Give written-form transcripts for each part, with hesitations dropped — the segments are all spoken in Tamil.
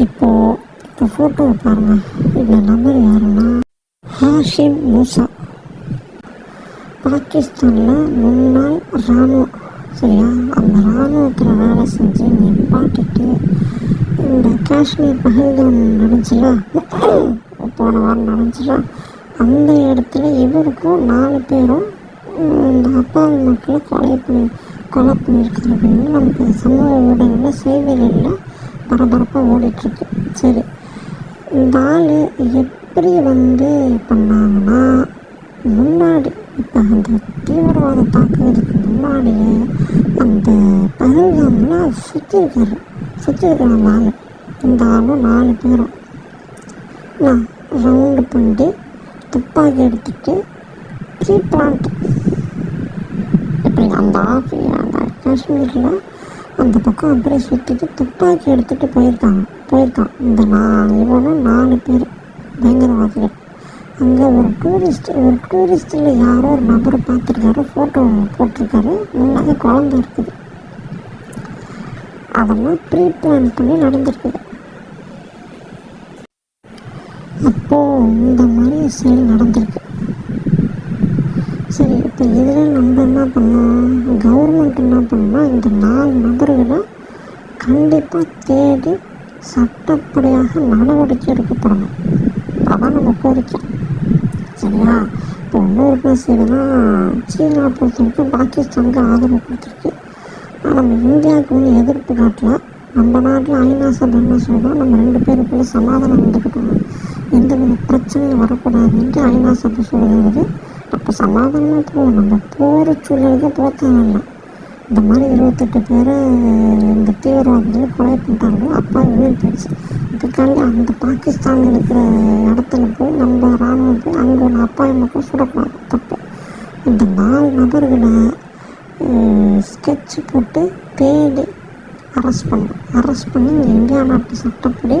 இப்போ ஃபோட்டோவை பாருங்கள். இந்த நபர் யாருன்னா ஹாஷிம் மூசா, பாகிஸ்தானில் முன்னாள் இராணுவம். சரியா, அந்த இராணுவத்தில் வேலை செஞ்சு நிப்பாட்டிட்டு இந்த காஷ்மீர் பஹல்காம் நடந்துச்சுல, போன வாரம் நடந்துச்சுல, அந்த இடத்துல இவருக்கும் 4 பேரும் இந்த அப்பாவி மக்களை கொலை பண்ணியிருக்காருன்னு நமக்கு சமூக ஊடகங்களில் செய்திகளில் பரபரப்பாக ஓடிட்டுருக்கு. சரி, இந்த ஆள் எப்படி பண்ணாங்கன்னா, முன்னாடி இப்போ அந்த தீவிரவாத தாக்குதலுக்கு முன்னாடியே அந்த பஹல்காமில் சுற்றிருக்காங்க ஆள். இந்த ஆளும் 4 பேரும் ரவுண்டு பண்ணி துப்பாக்கி எடுத்துகிட்டு ப்ரீ பிளான்ட் இப்படி அந்த காஷ்மீரில் அந்த பக்கம் அப்படியே சுற்றிட்டு துப்பாக்கி எடுத்துகிட்டு போயிருக்கான். இந்த இவனும் 4 பேர் பயங்கரவாதிகள். அங்கே ஒரு டூரிஸ்டில் யாரோ ஒரு நபரை பார்த்துருக்காரு, ஃபோட்டோ போட்டிருக்காரு, முன்னாடி குழந்தை இருக்குது. அதெல்லாம் ப்ரீ பிளான் பண்ணி நடந்திருக்குது. அப்போது இந்த மாதிரி செயல் நடந்திருக்கு. சரி, இப்போ இதில் நம்ம என்ன பண்ணோம், கவர்மெண்ட் என்ன பண்ணோம்னா இந்த 4 நபர்களை கண்டிப்பாக தேடி சட்டப்படியாக நடவடிக்கை எடுக்கப்படணும். அதான் நம்ம கோரிக்கை. சரியா, இப்போ இன்னொரு சைடுனா சீனா பொறுத்த வரைக்கும் பாகிஸ்தானுக்கு ஆதரவு கொடுத்துருக்கு. ஆனால் நம்ம இந்தியாவுக்கு எதிர்ப்பு காட்டல. நம்ம நாட்டில் ஐநா சபை என்ன சொல்கிறோம், நம்ம 2 பேருக்குள்ள சமாதானம் இருந்துக்கிட்டோம், எந்த வித பிரச்சனையும் வரக்கூடாதுன்ட்டு ஐநா சபை சொல்கிறது. அப்போ சமாதானமாக போகும். நம்ம போகிற சூழலுக்கு போத்தாங்கல்ல. இந்த மாதிரி 28 பேரை இந்த தீவிரவாதிகள் கொலை பண்ணிட்டாங்க. அப்பா உயிர் போயிடுச்சு. இதுக்காண்டி அந்த பாகிஸ்தான் இருக்கிற இடத்துல போய் நம்ம இராணுவம் போய் அங்கே ஒன்று அப்பாவி மக்கள் சுடக்கூடாது, தப்பு. இந்த 4 நபர்களை ஸ்கெட்சு போட்டு தேடி அரெஸ்ட் பண்ணி இந்தியா நாட்டு சட்டப்படி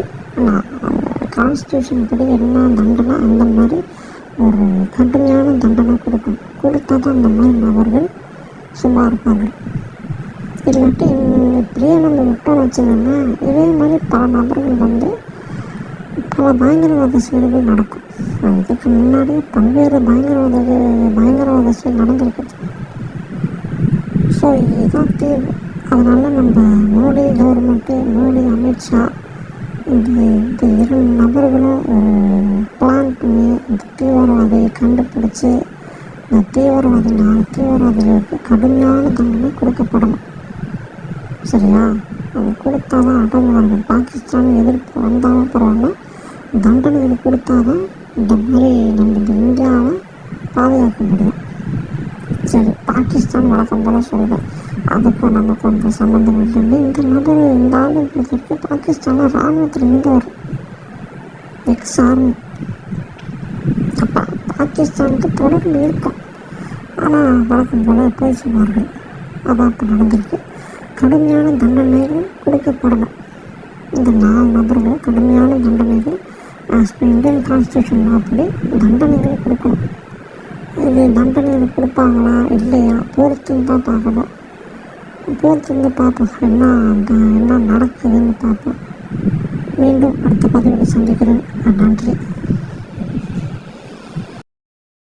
கான்ஸ்டியூஷன் படி என்ன தண்டனை, அந்த மாதிரி ஒரு கடுமையான தண்டனை கொடுத்தா தான் அந்த மாதிரி நபர்கள் சும்மா இருப்பார்கள். இல்லாட்டி இப்படியே நம்ம விட்டோம் வச்சுக்கோங்க, இதே மாதிரி பல நபர்கள் பல பயங்கரவாத செயல்கள் நடக்கும். இதுக்கு முன்னாடி பல்வேறு பயங்கரவாத செயல் நடந்திருக்குது. ஸோ இதுதான் தீர்வு. அதனால் நம்ம மோடி கவர்மெண்ட்டு, மோடி அமித்ஷா இந்த 2 நபர்களும் பிளான் பண்ணி இந்த தீவிரவாதியை கண்டுபிடிச்சி இந்த 4 தீவிரவாதிகளுக்கு கடுமையான தண்டனை கொடுக்கப்படணும். சரியா, அது கொடுத்தா தான் அடங்குவார்கள். பாகிஸ்தான் எதிர்ப்பு வந்தாலும் பரவாயில்ல, தண்டனைகள் கொடுத்தா தான் இந்த மாதிரி நம்ம இந்த இந்தியாவை பாதுகாக்க முடியும். சரி, பாகிஸ்தான் வழக்கம் போல சொல்கிறேன், அதுக்கும் நமக்கு கொஞ்சம் சம்மந்தம் இல்லைன்னு இந்த ஆளு பொறுத்தவரைக்கும் பாகிஸ்தானில் இராணுவத்தில் இருந்தவர், எக்ஸ் ஆர்மி. அப்போ பாகிஸ்தானுக்கு தொடர்பு இருக்கும். ஆனால் வழக்கம் போல போய் சொல்வார்கள். அதான் இப்போ நடந்திருக்கு. கடுமையான தண்டனைகள் கொடுக்கப்படணும். இந்த 4 நபர்கள் கடுமையான தண்டனைகள் இந்தியன் கான்ஸ்டியூஷன் அப்படி தண்டனைகள் கொடுக்கணும். இது தண்டனைகள் கொடுப்பாங்களா இல்லையா பொறுத்துன்னு தான் பார்க்கணும். பொறுத்திருந்து பார்ப்போம் என்ன நடக்குதுன்னு பார்ப்போம். மீண்டும் அடுத்த பதிவில் சந்திக்கிறேன். நன்றி.